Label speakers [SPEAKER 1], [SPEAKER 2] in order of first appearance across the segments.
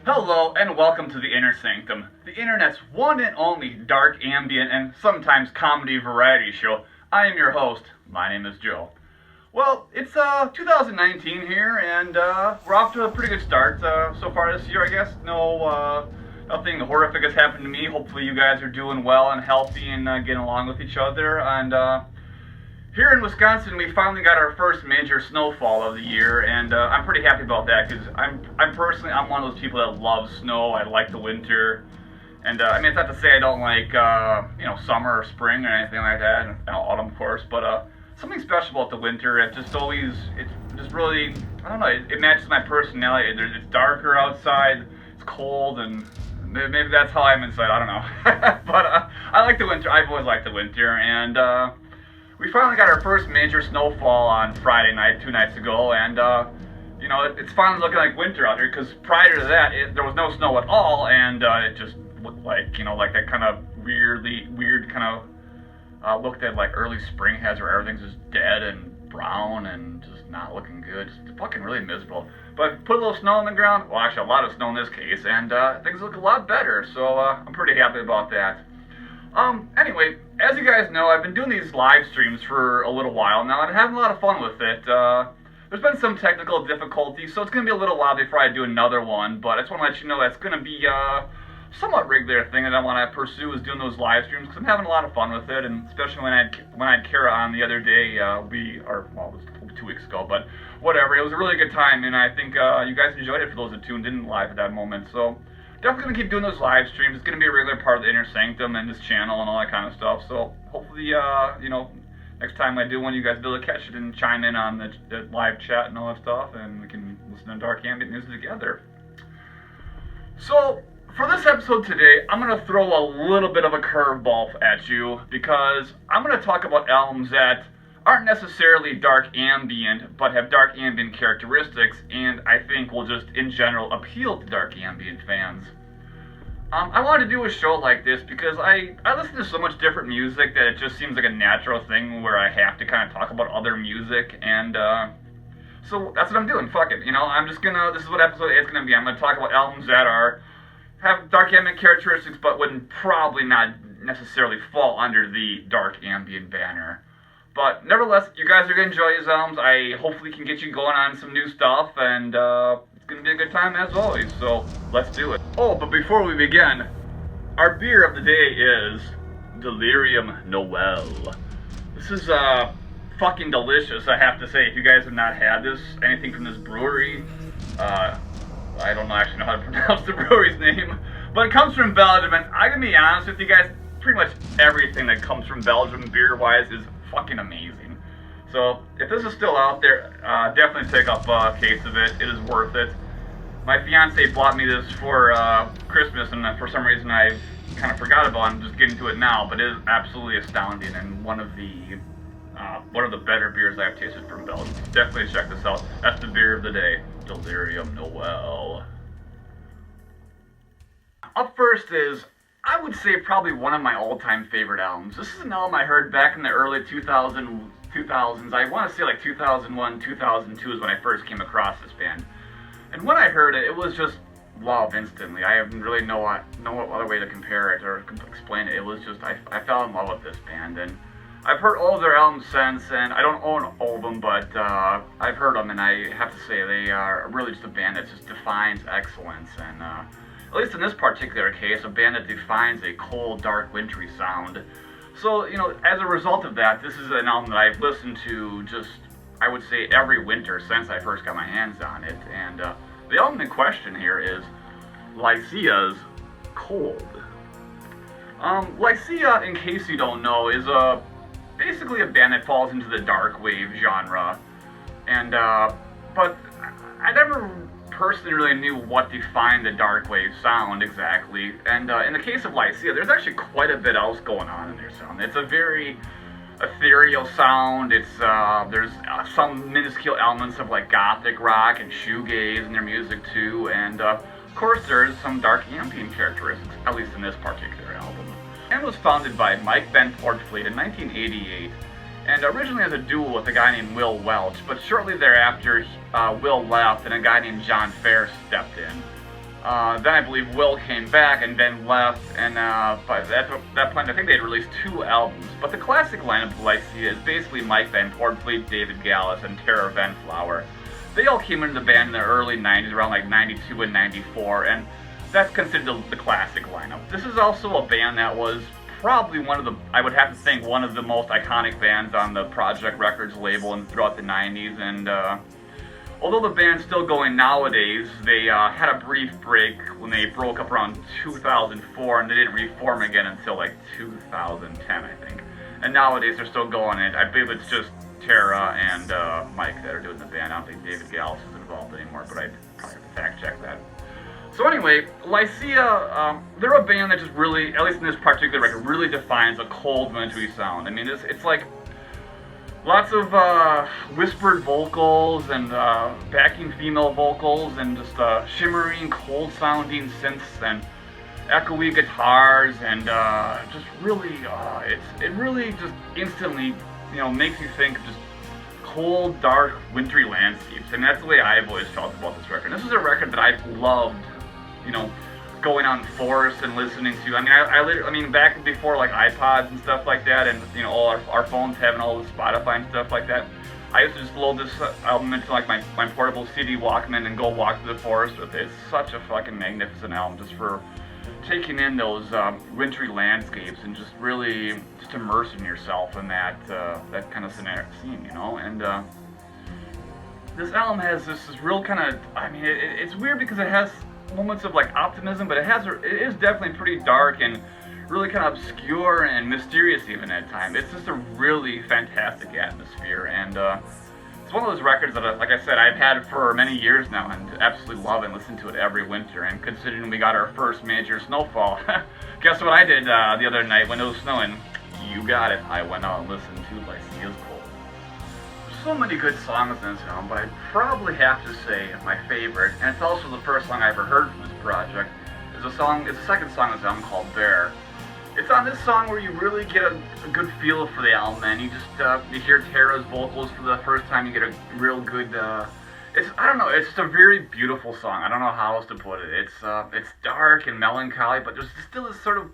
[SPEAKER 1] Hello and welcome to the Inner Sanctum, the internet's one and only dark, ambient, and sometimes comedy variety show. I am your host. My name is Joe. Well, it's 2019 here, and we're off to a pretty good start so far this year, I guess. Nothing horrific has happened to me. Hopefully you guys are doing well and healthy and getting along with each other. And here in Wisconsin, we finally got our first major snowfall of the year, and I'm pretty happy about that because I'm one of those people that loves snow. I like the winter, and I mean, it's not to say I don't like summer or spring or anything like that, and autumn, of course. But something special about the winter. It's just really, I don't know. It matches my personality. It's darker outside. It's cold, and maybe that's how I'm inside. I don't know. But I like the winter. I've always liked the winter, and we finally got our first major snowfall on Friday night, 2 nights ago, and it's finally looking like winter out here, because prior to that, there was no snow at all, and it just looked like, like that kind of weird kind of look that like early spring has, where everything's just dead and brown and just not looking good. Just fucking really miserable. But put a little snow on the ground, well, actually a lot of snow in this case, and things look a lot better, so I'm pretty happy about that. Anyway, as you guys know, I've been doing these live streams for a little while now, and I'm having a lot of fun with it. There's been some technical difficulties, so it's going to be a little while before I do another one, but I just want to let you know that's going to be a somewhat regular thing that I want to pursue, is doing those live streams, because I'm having a lot of fun with it, and especially when I had Kara on the other day, it was 2 weeks ago, but whatever, it was a really good time, and I think you guys enjoyed it for those that tuned in live at that moment, so definitely going to keep doing those live streams. It's going to be a regular part of the Inner Sanctum and this channel and all that kind of stuff. So hopefully, next time I do one, you guys will be able to catch it and chime in on the live chat and all that stuff, and we can listen to dark ambient music together. So for this episode today, I'm going to throw a little bit of a curveball at you, because I'm going to talk about albums that aren't necessarily dark ambient, but have dark ambient characteristics, and I think will just, in general, appeal to dark ambient fans. I wanted to do a show like this because I listen to so much different music that it just seems like a natural thing where I have to kind of talk about other music, and so that's what I'm doing. Fuck it, this is what episode 8 is gonna be. I'm gonna talk about albums that have dark ambient characteristics, but would probably not necessarily fall under the dark ambient banner. But nevertheless, you guys are going to enjoy these albums. I hopefully can get you going on some new stuff, and it's going to be a good time as always, so let's do it. Oh, but before we begin, our beer of the day is Delirium Noel. This is fucking delicious, I have to say. If you guys have not had anything from this brewery, I don't actually know how to pronounce the brewery's name, but it comes from Belgium, and I'm going to be honest with you guys, pretty much everything that comes from Belgium beer-wise is fucking amazing. So if this is still out there, definitely pick up a case of it. It is worth it. My fiance bought me this for Christmas, and for some reason I kind of forgot about it. I'm just getting to it now, but it is absolutely astounding, and one of the better beers I've tasted from Belgium. Definitely check this out. That's the beer of the day, Delirium Noel. Up first is, I would say, probably one of my all-time favorite albums. This is an album I heard back in the early 2000s. I want to say like 2001, 2002 is when I first came across this band. And when I heard it, it was just love instantly. I have really no other way to compare it or explain it. It was just, I fell in love with this band. And I've heard all of their albums since, and I don't own all of them, but I've heard them, and I have to say they are really just a band that just defines excellence, and at least in this particular case, a band that defines a cold, dark, wintry sound. So, as a result of that, this is an album that I've listened to just, I would say, every winter since I first got my hands on it. And the album in question here is Lycia's Cold. Lycia, in case you don't know, is basically a band that falls into the dark wave genre. And, but I never personally really knew what defined the dark wave sound exactly, and in the case of Lycia, there's actually quite a bit else going on in their sound. It's a very ethereal sound. It's there's some minuscule elements of like gothic rock and shoegaze in their music too, and of course there's some dark ambient characteristics, at least in this particular album. The band was founded by Mike Ben Portfleet in 1988, and originally as a duo with a guy named Will Welch, but shortly thereafter Will left and a guy named John Fair stepped in. Then I believe Will came back and then left, and by that point I think they had released 2 albums. But the classic lineup of Lycia is basically Mike Van Portfleet, David Gallus, and Tara Venflower. They all came into the band in the early 90s, around like 92 and 94, and that's considered the classic lineup. This is also a band that was probably one of the, I would have to think, one of the most iconic bands on the Project Records label and throughout the 90s, and although the band's still going nowadays, they had a brief break when they broke up around 2004, and they didn't reform again until like 2010, I think. And nowadays they're still going, and I believe it's just Tara and Mike that are doing the band. I don't think David Gallus is involved anymore, but I'd probably have to fact check that. So anyway, Lycia, they're a band that just really, at least in this particular record, really defines a cold, wintry sound. I mean, it's like lots of whispered vocals and backing female vocals and just shimmering, cold-sounding synths and echoey guitars and just really, it really just instantly, makes you think of just cold, dark, wintry landscapes. I mean, that's the way I've always felt about this record. This is a record that I've loved, going out in forests and listening to. I mean, I mean, back before like iPods and stuff like that, and all our phones having all the Spotify and stuff like that, I used to just load this album into like my portable CD Walkman and go walk through the forest with it. It's such a fucking magnificent album, just for taking in those wintry landscapes and just really just immersing yourself in that kind of scene, and this album has this real kind of, I mean, it's weird because it has moments of like optimism, but it is definitely pretty dark and really kind of obscure and mysterious even at times. It's just a really fantastic atmosphere, and it's one of those records that, like I said, I've had for many years now and absolutely love and listen to it every winter. And considering we got our first major snowfall, guess what I did the other night when it was snowing? You got it. I went out and listened to Lycia's Cold. There's so many good songs in this album, but I'd probably have to say my favorite, and it's also the first song I ever heard from this project, is a song. It's the second song of this album called Bear. It's on this song where you really get a good feel for the album, and you just you hear Tara's vocals for the first time. You get a real good. I don't know. It's just a very beautiful song. I don't know how else to put it. It's dark and melancholy, but there's still this sort of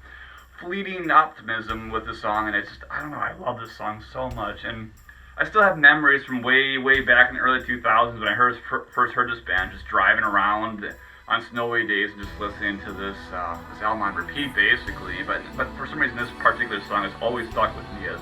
[SPEAKER 1] fleeting optimism with the song, and it's just, I don't know. I love this song so much, and I still have memories from way back in the early 2000s when I first heard this band, just driving around on snowy days and just listening to this album on repeat, basically. But for some reason, this particular song has always stuck with me as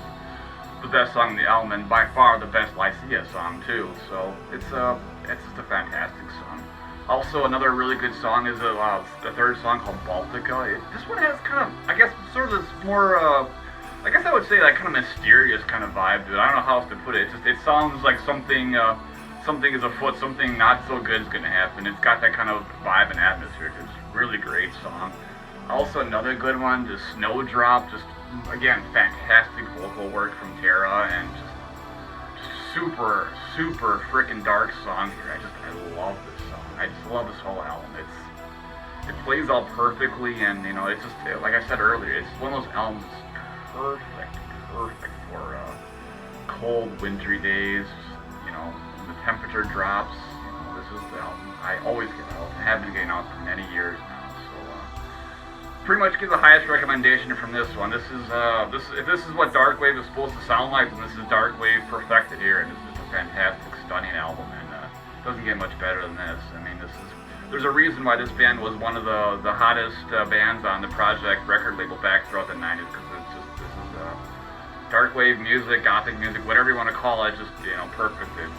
[SPEAKER 1] the best song on the album, and by far the best Lycia song too. So it's just a fantastic song. Also, another really good song is the third song called Baltica. This one has kind of, I guess, sort of this more, I guess I would say, like, kind of mysterious kind of vibe to it. I don't know how else to put it. It sounds like something is afoot, something not so good is going to happen. It's got that kind of vibe and atmosphere. It's a really great song. Also, another good one, just Snowdrop. Just, again, fantastic vocal work from Tara, and just super freaking dark song here. I love this song. I just love this whole album. It plays out perfectly, and it's just, like I said earlier, it's one of those albums perfect for cold, wintry days. When the temperature drops. This is the album I always get out. I have been getting out for many years now. So pretty much give the highest recommendation from this one. If this is what Darkwave is supposed to sound like, then this is Darkwave perfected here, and this is a fantastic, stunning album, and doesn't get much better than this. I mean, there's a reason why this band was one of the hottest bands on the Project record label back throughout the 90s, because this is darkwave music, gothic music, whatever you want to call it, just perfect. It's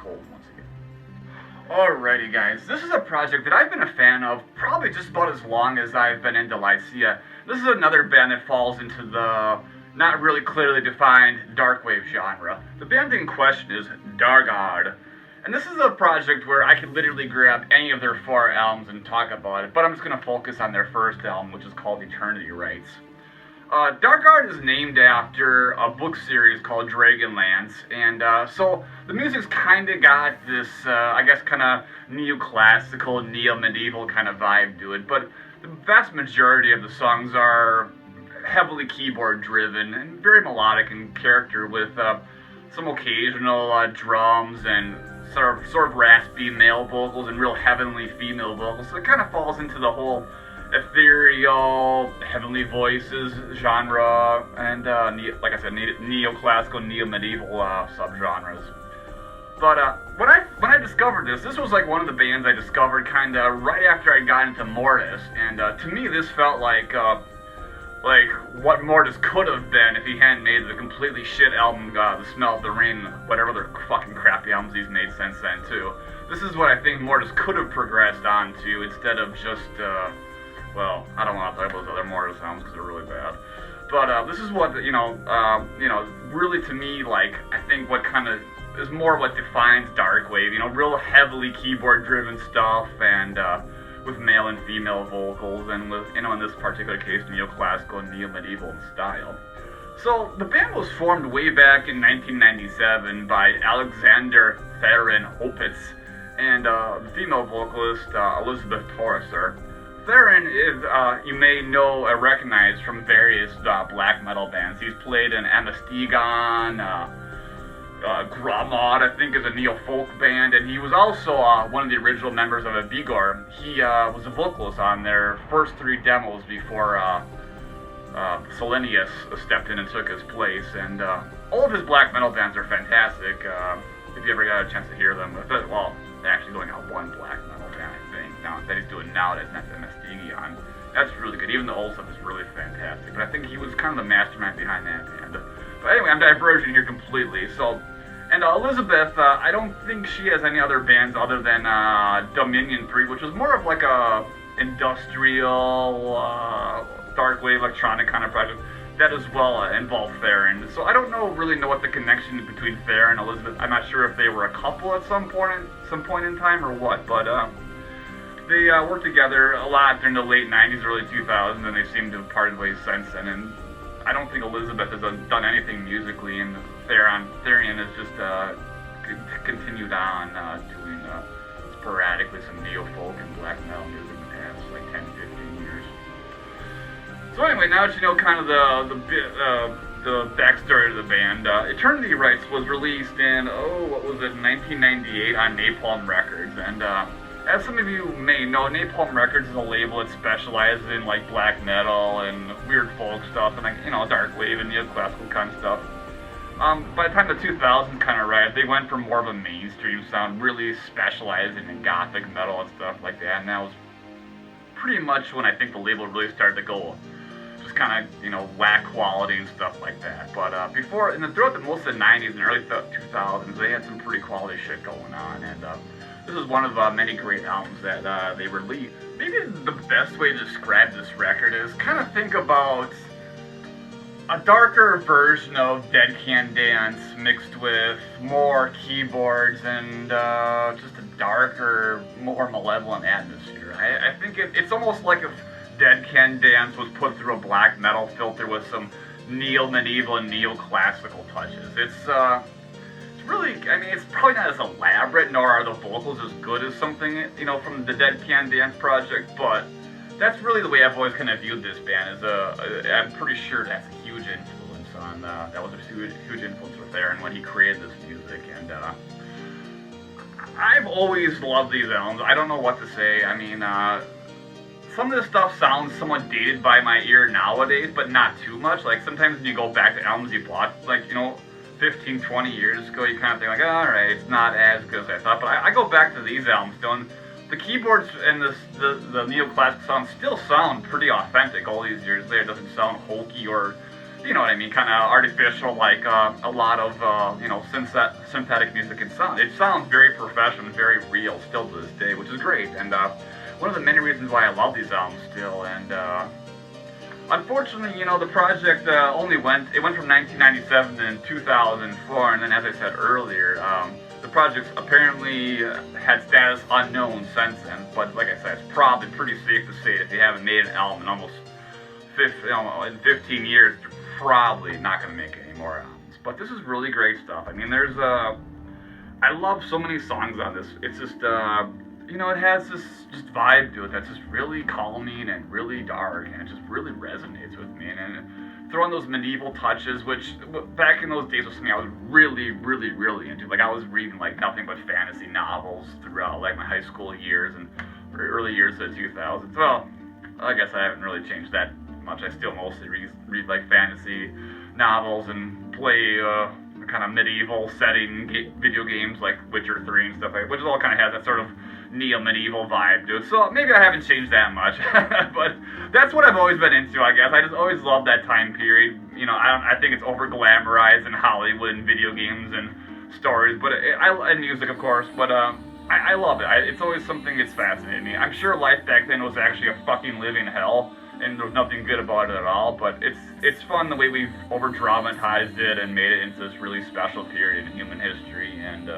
[SPEAKER 1] cold once again. Alrighty guys, this is a project that I've been a fan of probably just about as long as I've been into Lycia. This is another band that falls into the not really clearly defined darkwave genre. The band in question is Dargaard. And this is a project where I could literally grab any of their 4 albums and talk about it, but I'm just going to focus on their first album, which is called Eternity Rites. Dargaard is named after a book series called Dragonlance, and so the music's kind of got this, I guess, kind of neoclassical, neo-medieval kind of vibe to it, but the vast majority of the songs are heavily keyboard-driven and very melodic in character, with some occasional drums and sort of raspy male vocals and real heavenly female vocals, so it kind of falls into the whole ethereal, heavenly voices genre, and like I said, neoclassical, neo-medieval subgenres. But when I discovered this was like one of the bands I discovered kind of right after I got into Mortis, and to me this felt like what Mortis could have been if he hadn't made the completely shit album, The Smell of the Rain, whatever other fucking crappy albums he's made since then too. This is what I think Mortis could have progressed on to, instead of just well, I don't want to talk about those other Mortis albums because they're really bad. But this is what, really to me, like, I think what kind of is more what defines darkwave, real heavily keyboard-driven stuff, and with male and female vocals, and with, in this particular case, neoclassical and neo-medieval in style. So, the band was formed way back in 1997 by Alexander Theron Opitz and the female vocalist Elizabeth Torreser. Theron is, you may know or recognize from various black metal bands. He's played in Amestigon, Gromod, I think, is a neo-folk band, and he was also one of the original members of Vigor. He was a vocalist on their first 3 demos before Selenius stepped in and took his place, and all of his black metal bands are fantastic, if you ever got a chance to hear them. Well, they're actually going out one black metal band, I think, now that he's doing now, that's not Amestigon. That's really good. Even the old stuff is really fantastic, but I think he was kind of the mastermind behind that band. But anyway, I'm diverging here completely. So, and Elizabeth, I don't think she has any other bands other than Dominion 3, which was more of like a industrial, darkwave, electronic kind of project. That as well involved Theron. So I don't really know what the connection between Theron and Elizabeth. I'm not sure if they were a couple at some point in time or what, but they worked together a lot during the late 90s, early 2000s, and they seem to have parted ways since then. And I don't think Elizabeth has done anything musically, and Theron has just continued on doing sporadically some neo-folk and black metal music in the past, like 10, 15 years. So anyway, now that you know kind of the backstory of the band, Eternity Rites was released in, 1998 on Napalm Records, and as some of you may know, Napalm Records is a label that specializes in like black metal and weird folk stuff and like, darkwave and neoclassical kind of stuff. By the time the 2000s kind of arrived, they went for more of a mainstream sound, really specializing in gothic metal and stuff like that, and that was pretty much when I think the label really started to go just kind of, whack quality and stuff like that. But throughout most of the 90s and early 2000s, they had some pretty quality shit going on, and this is one of many great albums that they released. Maybe the best way to describe this record is kind of think about a darker version of Dead Can Dance mixed with more keyboards and just a darker, more malevolent atmosphere. I think it's almost like if Dead Can Dance was put through a black metal filter with some neo-medieval and neo-classical touches. It's really, it's probably not as elaborate, nor are the vocals as good as something, from the Dead Can Dance project, but that's really the way I've always kind of viewed this band. I'm pretty sure that's a huge influence on, that was a huge influence with Theron when he created this music, and I've always loved these albums. I don't know what to say. Some of this stuff sounds somewhat dated by my ear nowadays, but not too much. Like, sometimes when you go back to albums you bought, 15, 20 years ago, you kind of think like, alright, it's not as good as I thought. But I go back to these albums, and the keyboards and the neoclassic sound still sound pretty authentic all these years later. It doesn't sound hokey or you know what I mean, kind of artificial, like a lot of synthetic music and sound. It sounds very professional and very real still to this day, which is great. And one of the many reasons why I love these albums still. And unfortunately, the project it went from 1997 to 2004, and then as I said earlier, the project's apparently had status unknown since then. But like I said, it's probably pretty safe to say that if you haven't made an album in almost 15 years, you're probably not going to make any more albums. But this is really great stuff. I mean, I love so many songs on this. It's just, it has this just vibe to it that's just really calming and really dark, and it just really resonates with me. And throw in those medieval touches, which back in those days was something I was really, really, really into. Like, I was reading like nothing but fantasy novels throughout like my high school years and early years of the 2000s. Well, I guess I haven't really changed that much. I still mostly read like fantasy novels and play kind of medieval setting video games like Witcher 3 and stuff like that, which all kind of has that sort of neo-medieval vibe to it. So maybe I haven't changed that much, but that's what I've always been into, I guess. I just always loved that time period. I think it's over-glamorized in Hollywood and video games and stories, but and music, of course, but I love it. It's always something that's fascinated me. I'm sure life back then was actually a fucking living hell, and there's nothing good about it at all, but it's fun the way we've over-dramatized it and made it into this really special period in human history. And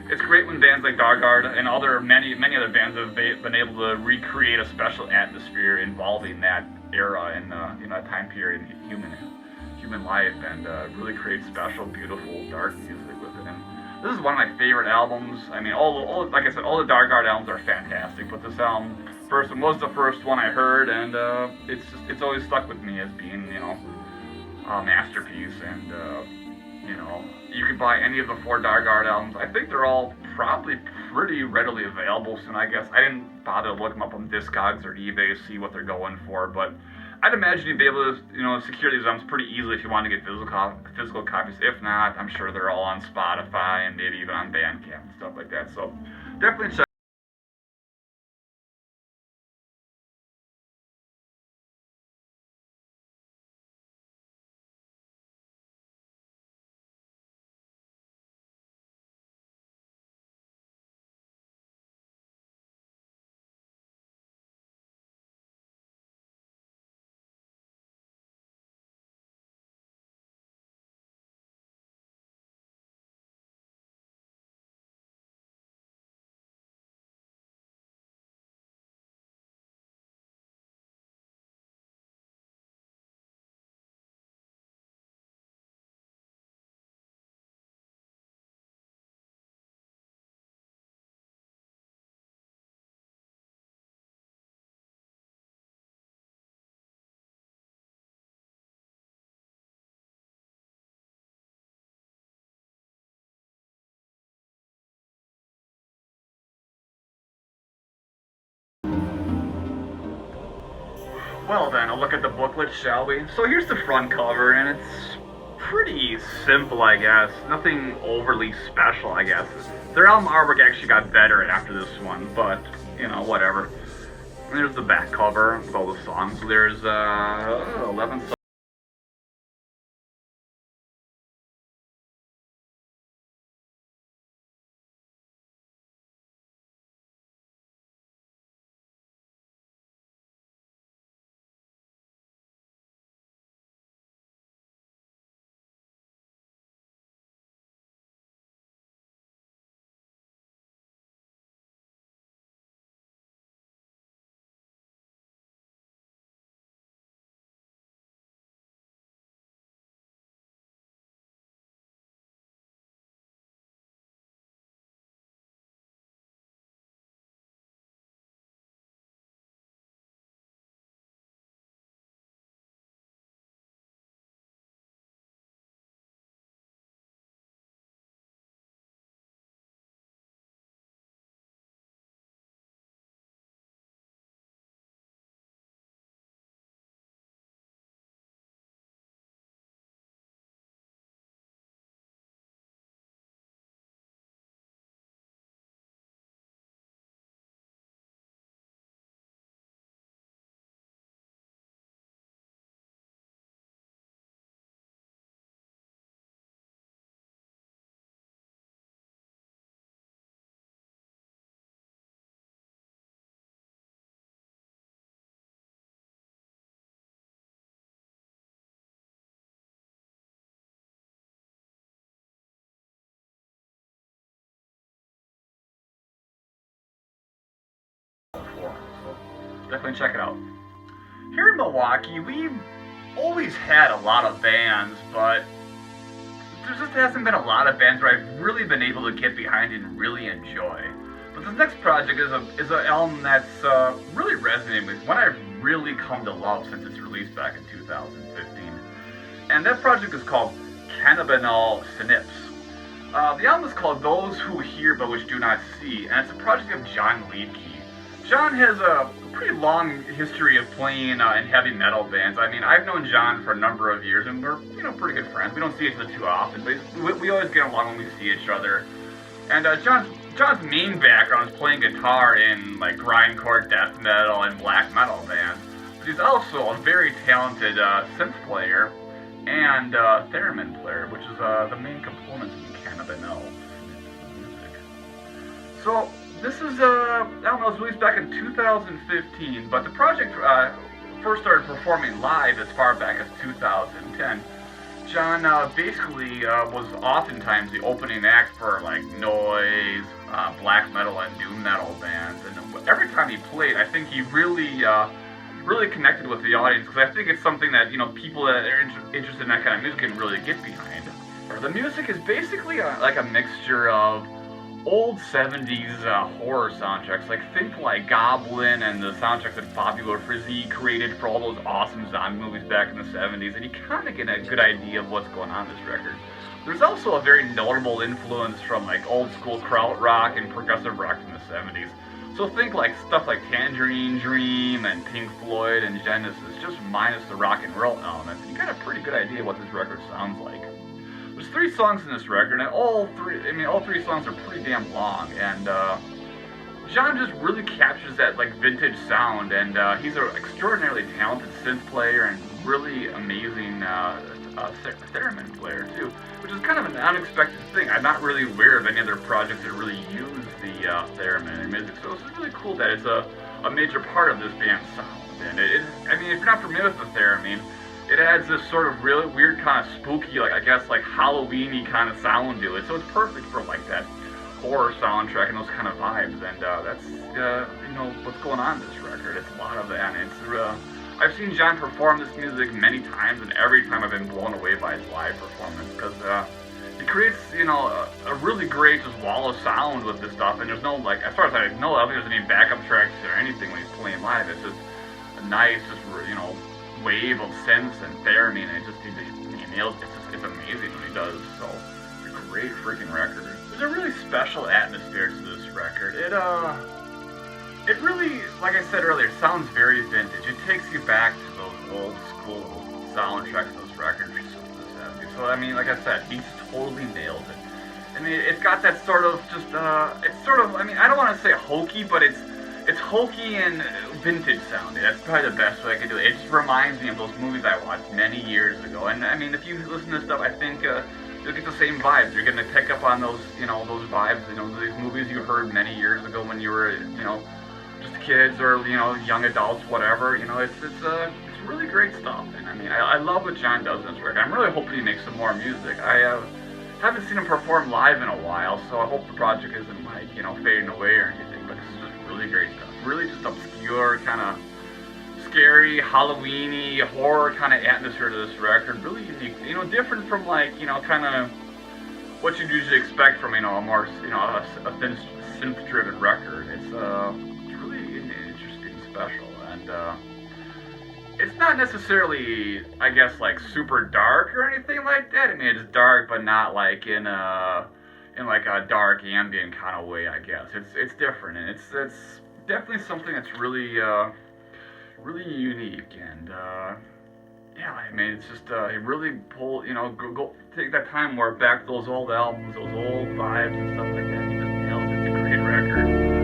[SPEAKER 1] it's great when bands like Dargaard and many other bands have been able to recreate a special atmosphere involving that era and that time period in human life, and really create special, beautiful, dark music with it. And this is one of my favorite albums. I mean, like I said, all the Dargaard albums are fantastic, but this album, first one, was the first one I heard, and it's always stuck with me as being a masterpiece. And you can buy any of the 4 Dargaard albums. I think they're all probably pretty readily available soon. I guess I didn't bother to look them up on Discogs or eBay to see what they're going for, but I'd imagine you'd be able to secure these albums pretty easily if you want to get physical copies. If not, I'm sure they're all on Spotify and maybe even on Bandcamp and stuff like that. So definitely check. Well then, a look at the booklet, shall we? So here's the front cover, and it's pretty simple, I guess. Nothing overly special, I guess. Their album artwork actually got better after this one, but, whatever. And there's the back cover with all the songs. There's 11 songs. definitely check it out. Here in Milwaukee, we've always had a lot of bands, but there just hasn't been a lot of bands where I've really been able to get behind and really enjoy. But this next project is an album that's really resonating with one I've really come to love since its release back in 2015. And that project is called Cannabinol Synapse. The album is called Those Who Hear But Which Do Not See, and it's a project of John Lycia. John has a pretty long history of playing in heavy metal bands. I mean, I've known John for a number of years, and we're, pretty good friends. We don't see each other too often, but we always get along when we see each other. And John's main background is playing guitar in, like, grindcore, death metal, and black metal bands. But he's also a very talented synth player and theremin player, which is the main components of the Cannabinol music. So, this is, album was released back in 2015, but the project first started performing live as far back as 2010. John basically was oftentimes the opening act for like noise, black metal, and doom metal bands, and every time he played, I think he really connected with the audience, because I think it's something that people that are interested in that kind of music can really get behind. The music is basically like a mixture of old 70s horror soundtracks, like think like Goblin and the soundtracks that Fabio Frizzi created for all those awesome zombie movies back in the 70s, and you kind of get a good idea of what's going on in this record. There's also a very notable influence from like old school krautrock and progressive rock from the 70s. So think like stuff like Tangerine Dream and Pink Floyd and Genesis, just minus the rock and roll elements, and you got a pretty good idea what this record sounds like. There's 3 songs in this record, and all three songs are pretty damn long, and John just really captures that like vintage sound, and he's an extraordinarily talented synth player and really amazing theremin player too, which is kind of an unexpected thing. I'm not really aware of any other projects that really use the theremin in their music, so it's really cool that it's a major part of this band's sound. And I mean, if you're not familiar with the theremin, it adds this sort of really weird kind of spooky, like I guess like Halloween-y kind of sound to it. So it's perfect for like that horror soundtrack and those kind of vibes. And that's what's going on in this record. It's a lot of that. And I've seen John perform this music many times, and every time I've been blown away by his live performance, because he creates a really great just wall of sound with this stuff. And there's no, like, as far as I know, I don't think there's any backup tracks or anything when he's playing live. It's just a nice, just wave of synths and theremin, and he nails it. It's amazing what he does. So it's a great freaking record. There's a really special atmosphere to this record. It really, like I said earlier, sounds very vintage. It takes you back to those old school soundtracks of those records from the 70s. So I mean, like I said, he totally nails it. I mean, it's got that sort of just it's sort of, I mean, I don't want to say hokey, but it's hokey and vintage sounding. That's probably the best way I could do it. It just reminds me of those movies I watched many years ago. And I mean, if you listen to stuff, I think you'll get the same vibes. You're going to pick up on those, those vibes, these movies you heard many years ago when you were, just kids or, young adults, whatever. It's really great stuff. And I mean, I love what John does in this record. I'm really hoping he makes some more music. I haven't seen him perform live in a while, so I hope the project isn't like, fading away or anything. But this is just really great stuff. Really just obscure, kind of scary, Halloween-y, horror kind of atmosphere to this record. Really unique. Different from like, kind of what you'd usually expect from, a more, a thin synth-driven record. It's really interesting, special, and it's not necessarily, I guess, like super dark or anything like that. I mean, it's dark, but not like in like a dark ambient kind of way, I guess. It's different, and it's definitely something that's really really unique, and yeah, I mean, it's just it really go take that time where back to those old albums, those old vibes and stuff like that. He just nails it. It's a great record.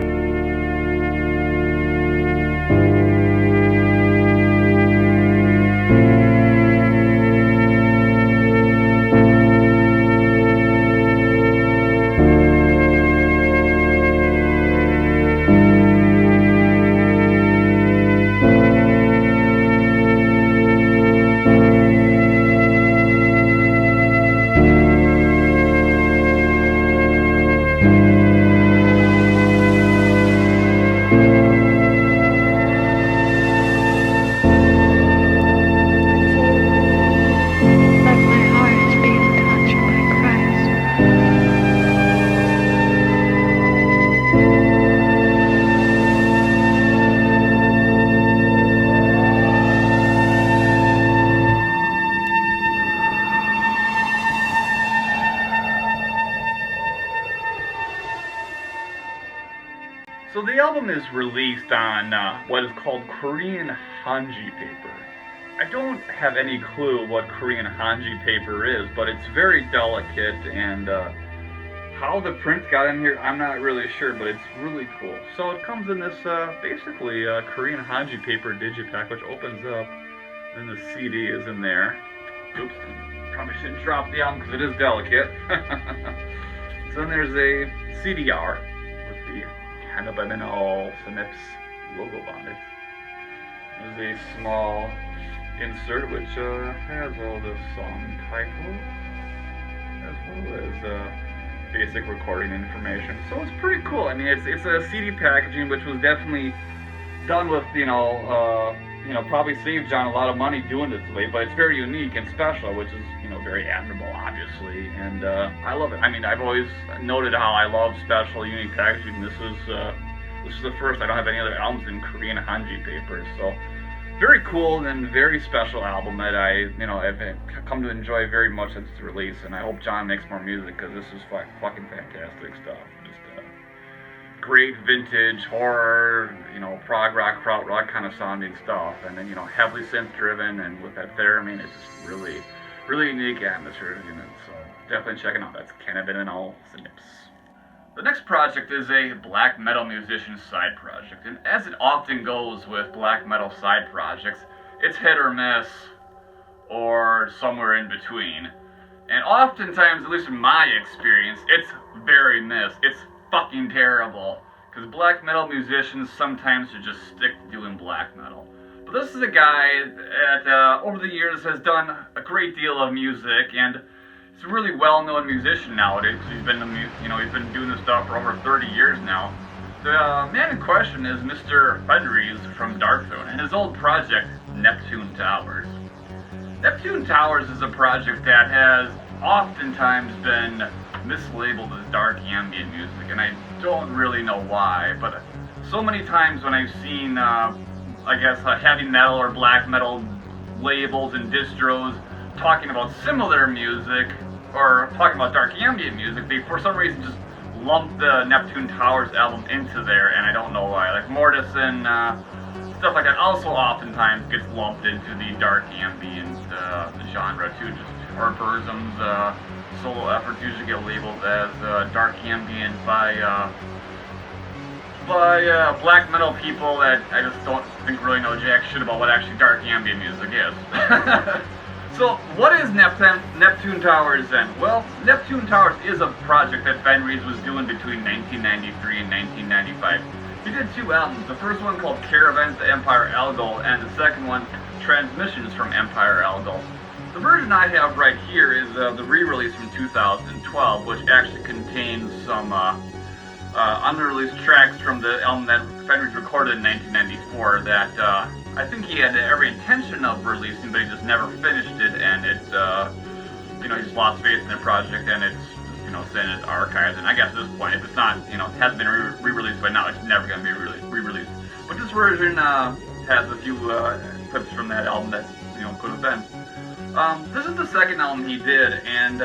[SPEAKER 1] album is released on what is called Korean Hanji paper. I don't have any clue what Korean Hanji paper is, but it's very delicate, and how the print got in here, I'm not really sure, but it's really cool. So it comes in this basically Korean Hanji paper digipack, which opens up, and the CD is in there. Oops, probably shouldn't drop the album because it is delicate. So then there's a CDR with the Cannabinol Synapse logo on it. There's a small insert which has all the song titles as well as basic recording information. So it's pretty cool. I mean, it's a CD packaging which was definitely done with, probably saved John a lot of money doing this way, but it's very unique and special, which is, very admirable, obviously, and I love it. I mean, I've always noted how I love special, unique packaging. This is the first. I don't have any other albums in Korean Hanji paper, so very cool and very special album that I've come to enjoy very much since its release, and I hope John makes more music because this is fucking fantastic stuff. Just great vintage horror, prog rock, krautrock kind of sounding stuff, and then heavily synth driven, and with that theremin, it's just really unique atmosphere in it. So definitely check it out. That's Cannabinol Synapse. The next project is a black metal musician side project, and as it often goes with black metal side projects, it's hit or miss, or somewhere in between. And oftentimes, at least in my experience, it's very miss. It's fucking terrible, because black metal musicians sometimes should just stick doing black metal. But this is a guy that over the years has done a great deal of music, and he's a really well-known musician nowadays. He's been doing this stuff for over 30 years now. The man in question is Mr. Fenriz from Darkthrone, and his old project, Neptune Towers. Neptune Towers is a project that has oftentimes been mislabeled as dark ambient music, and I don't really know why, but so many times when I've seen, heavy metal or black metal labels and distros talking about similar music, or talking about dark ambient music, they for some reason just lump the Neptune Towers album into there, and I don't know why. Like Mortis and stuff like that also oftentimes gets lumped into the dark ambient genre too, or Burzum's solo efforts usually get labeled as dark ambient by black metal people that I just don't think really know jack shit about what actually dark ambient music is. So what is Neptune Towers then? Well, Neptune Towers is a project that Fenriz was doing between 1993 and 1995. He did two albums, the first one called Caravans to Empire Algol, and the second one, Transmissions from Empire Algol. The version I have right here is the re-release from 2012, which actually contains some unreleased tracks from the album that Fenriz recorded in 1994 that I think he had every intention of releasing, but he just never finished it, and it's, he just lost faith in the project, and it's sitting in his archives, and I guess at this point, if it's not, hasn't been re-released by now, it's never going to be re-released. But this version has a few clips from that album that, could have been. This is the second album he did, and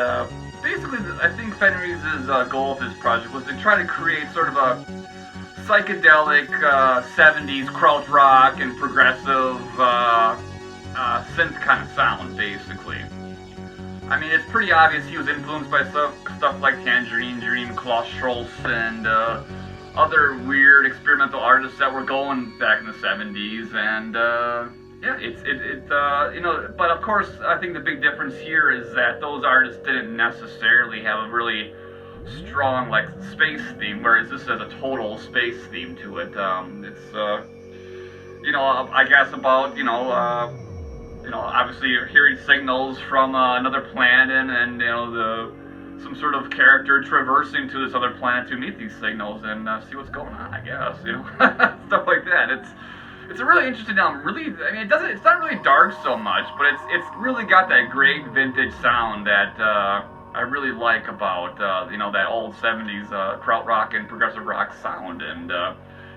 [SPEAKER 1] basically, I think Fenriz's goal of this project was to try to create sort of a psychedelic 70s krautrock and progressive synth kind of sound, basically. I mean, it's pretty obvious he was influenced by stuff like Tangerine Dream, Klaus Schulze, and other weird experimental artists that were going back in the 70s, and but of course, I think the big difference here is that those artists didn't necessarily have a really strong, space theme, whereas this has a total space theme to it. It's, I guess about, obviously hearing signals from another planet, and some sort of character traversing to this other planet to meet these signals and see what's going on, I guess, stuff like that. It's a really interesting album. Really, I mean, it's not really dark so much, but it's really got that great vintage sound that I really like about that old 70s krautrock and progressive rock sound, and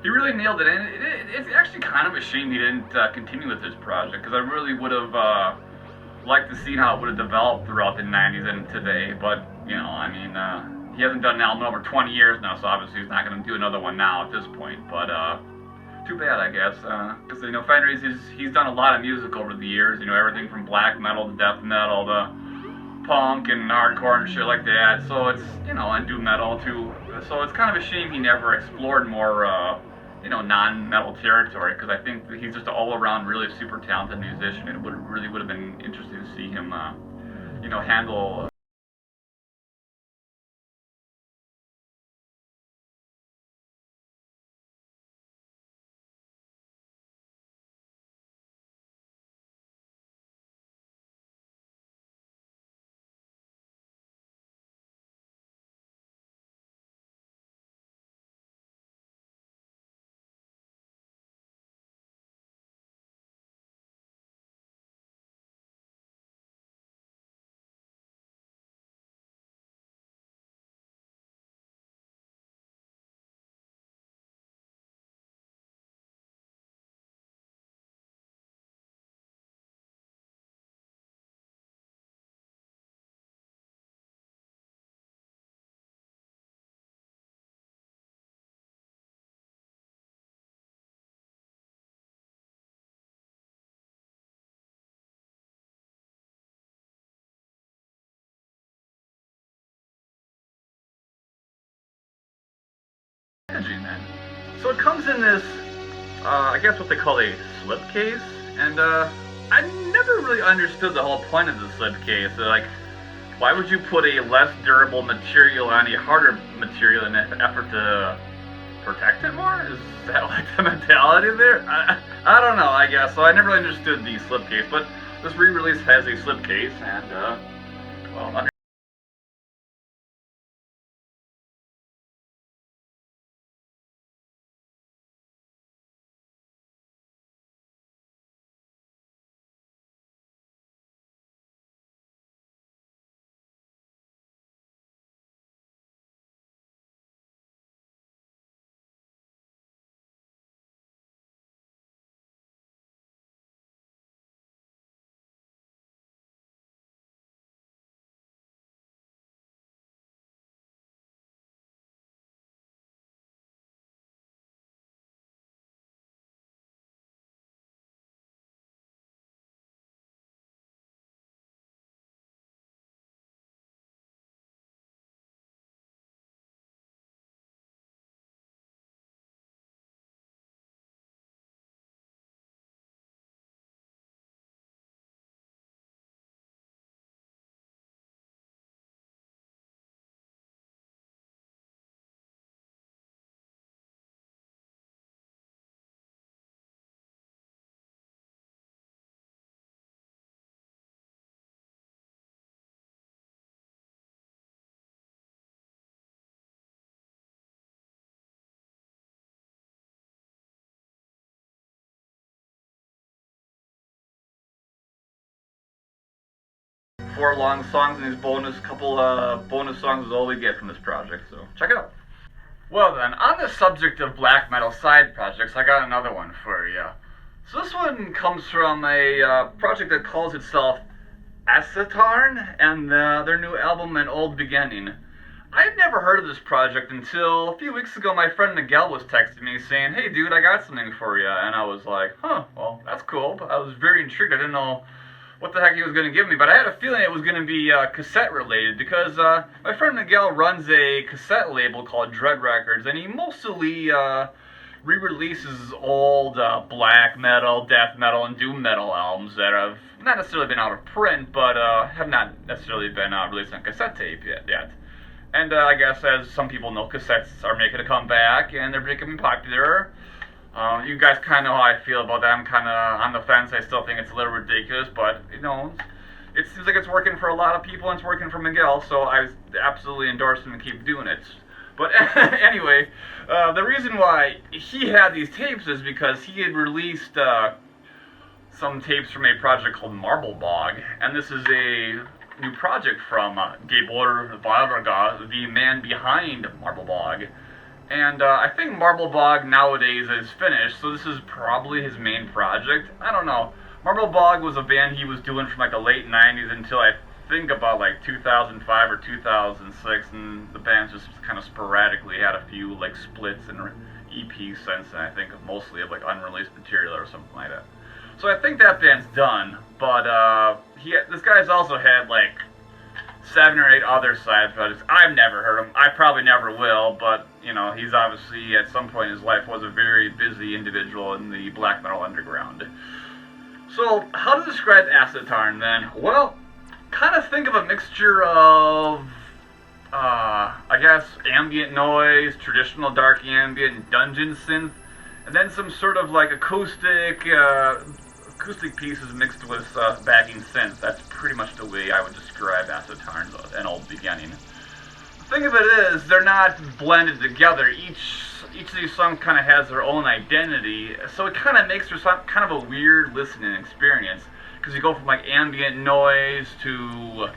[SPEAKER 1] he really nailed it. And it's actually kind of a shame he didn't continue with this project, because I really would have liked to see how it would have developed throughout the 90s and today. But he he hasn't done an album in over 20 years now, so obviously he's not going to do another one now at this point. But too bad, I guess, because you know, Fenris, he's done a lot of music over the years. You know, everything from black metal to death metal to punk and hardcore and shit like that. So it's, you know, and doom metal too. So it's kind of a shame he never explored more, you know, non-metal territory, because I think that he's just an all-around really super talented musician. It really would have been interesting to see him, you know, handle. Then. So it comes in this, I guess what they call a slipcase, and I never really understood the whole point of the slipcase. Like, why would you put a less durable material on a harder material in an effort to protect it more? Is that like the mentality there? I don't know, I guess. So I never really understood the slipcase, but this re-release has a slipcase, and well, four long songs and these couple bonus songs is all we get from this project, so check it out. Well then, on the subject of black metal side projects, I got another one for you. So this one comes from a project that calls itself Asattarn, and their new album, An Old Beginning. I'd never heard of this project until a few weeks ago. My friend Miguel was texting me saying, "Hey dude, I got something for you," and I was like, "Huh, well, that's cool," but I was very intrigued. I didn't know what the heck he was going to give me, but I had a feeling it was going to be cassette related, because my friend Miguel runs a cassette label called Dread Records, and he mostly re-releases old black metal, death metal, and doom metal albums that have not necessarily been out of print, but have not necessarily been released on cassette tape yet. And I guess, as some people know, cassettes are making a comeback, and they're becoming popular. You guys kind of know how I feel about that. I'm kind of on the fence. I still think it's a little ridiculous, but, you know, it seems like it's working for a lot of people, and it's working for Miguel, so I absolutely endorse him to keep doing it. But anyway, the reason why he had these tapes is because he had released some tapes from a project called Marble Bog, and this is a new project from Gabor Dargaard, the man behind Marble Bog. And I think Marble Bog nowadays is finished, so this is probably his main project. I don't know. Marble Bog was a band he was doing from like the late 90s until I think about like 2005 or 2006, and the band's just kind of sporadically had a few like splits and EPs since then. I think mostly of like unreleased material or something like that. So I think that band's done, but this guy's also had like 7 or 8 other side projects. I've never heard him. I probably never will, but you know, he's obviously at some point in his life was a very busy individual in the black metal underground. So how to describe Asattarn then? Well, kind of think of a mixture of I guess ambient noise, traditional dark ambient, dungeon synth, and then some sort of like acoustic pieces mixed with backing synth. That's pretty much the way I would describe Asattarn, an old beginning. The thing of it is, they're not blended together. Each of these songs kind of has their own identity, so it kind of makes for some kind of a weird listening experience, because you go from like ambient noise to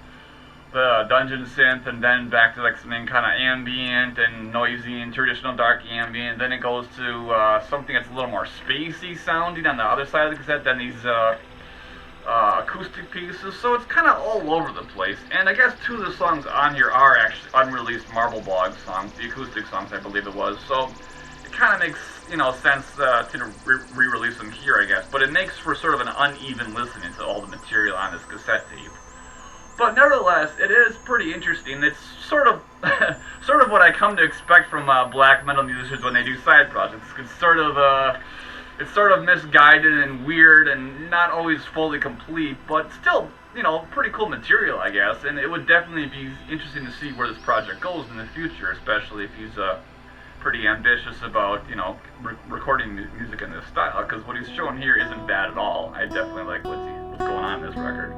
[SPEAKER 1] the dungeon synth, and then back to like something kind of ambient and noisy and traditional dark ambient. Then it goes to something that's a little more spacey sounding on the other side of the cassette than these acoustic pieces. So it's kind of all over the place. And I guess 2 of the songs on here are actually unreleased Marble Bog songs, the acoustic songs I believe it was. So it kind of makes, you know, sense to re-release them here, I guess. But it makes for sort of an uneven listening to all the material on this cassette tape. But nevertheless, it is pretty interesting. It's sort of what I come to expect from black metal musicians when they do side projects. It's sort of misguided and weird and not always fully complete, but still, you know, pretty cool material, I guess. And it would definitely be interesting to see where this project goes in the future, especially if he's pretty ambitious about, you know, recording music in this style. Because what he's showing here isn't bad at all. I definitely like what's going on in this record.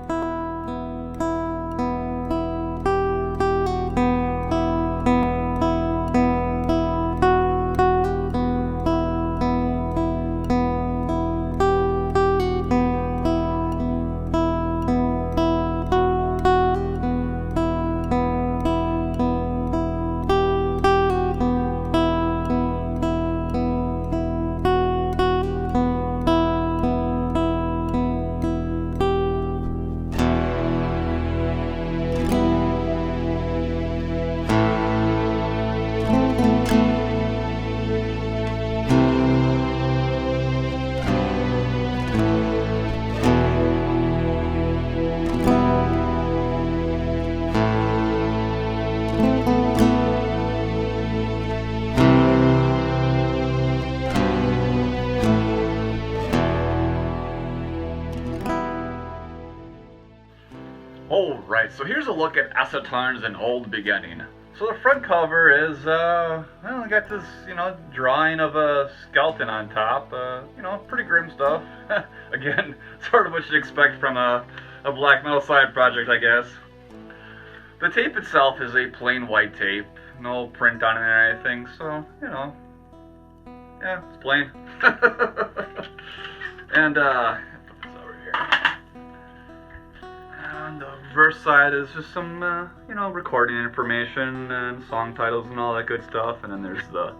[SPEAKER 1] Alright, so here's a look at Asattarn's An Old Beginning. So the front cover is, well, I got this, you know, drawing of a skeleton on top, you know, pretty grim stuff. Again, sort of what you'd expect from a black metal side project, I guess. The tape itself is a plain white tape, no print on it or anything, so, you know, yeah, it's plain. And, put this over here. And the reverse side is just some, you know, recording information and song titles and all that good stuff. And then there's the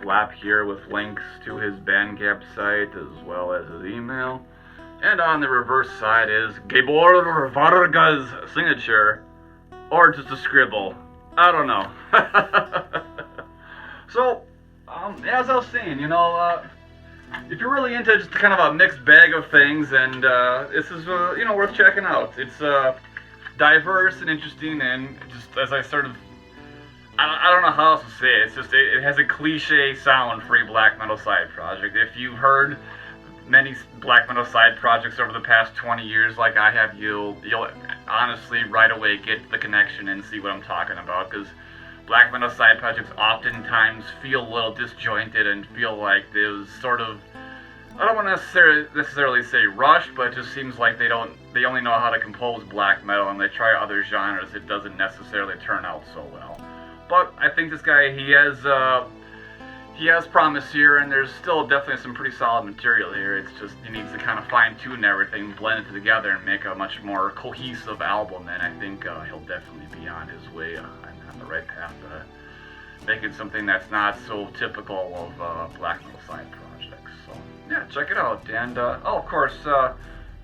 [SPEAKER 1] flap here with links to his Bandcamp site as well as his email. And on the reverse side is Gabor Varga's signature, or just a scribble. I don't know. So, as I was saying, you know, if you're really into just kind of a mixed bag of things, and this is, you know, worth checking out. It's diverse and interesting, and just as I sort of, I don't know how else to say it. It's just, it has a cliche sound for a black metal side project. If you've heard many black metal side projects over the past 20 years like I have, you'll honestly right away get the connection and see what I'm talking about, because black metal side projects oftentimes feel a little disjointed and feel like there's sort of, I don't want to necessarily say rushed, but it just seems like they only know how to compose black metal, and they try other genres, it doesn't necessarily turn out so well. But I think this guy, he has promise here, and there's still definitely some pretty solid material here. It's just, he needs to kind of fine-tune everything, blend it together, and make a much more cohesive album, and I think he'll definitely be on his way on the right path to making something that's not so typical of black metal side projects. So, yeah, check it out. And, oh, of course,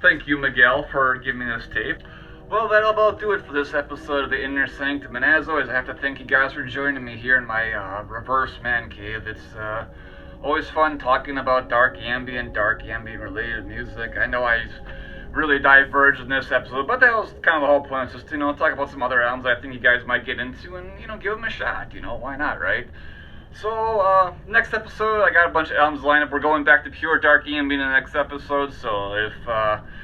[SPEAKER 1] thank you, Miguel, for giving me this tape. Well, that'll about do it for this episode of the Inner Sanctum, and as always, I have to thank you guys for joining me here in my reverse man cave. It's always fun talking about dark ambient related music. I know I really diverged in this episode, but that was kind of the whole point. It's just, talk about some other albums I think you guys might get into and, give them a shot. Why not, right? So, next episode, I got a bunch of albums lined up. We're going back to pure dark ambient in the next episode, so if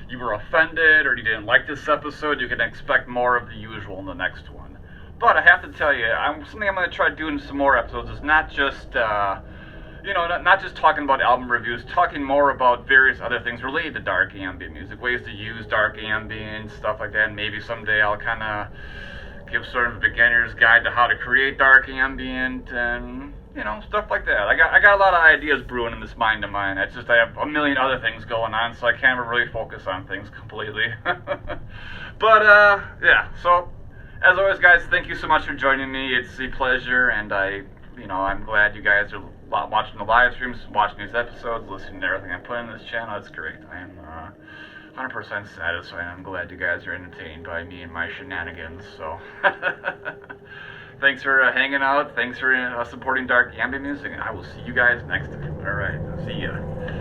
[SPEAKER 1] you were offended or you didn't like this episode, you can expect more of the usual in the next one. But I have to tell you, something I'm going to try doing some more episodes is not just, not just talking about album reviews, talking more about various other things related to dark ambient music, ways to use dark ambient, stuff like that, and maybe someday I'll kind of give sort of a beginner's guide to how to create dark ambient and stuff like that. I got a lot of ideas brewing in this mind of mine. It's just I have a million other things going on, so I can't really focus on things completely. But yeah. So as always, guys, thank you so much for joining me. It's a pleasure, and I'm glad you guys are watching the live streams, watching these episodes, listening to everything I put in this channel. It's great. I am 100% satisfied. I'm glad you guys are entertained by me and my shenanigans. So. Thanks for hanging out. Thanks for supporting dark ambient music, and I will see you guys next time. All right, see ya.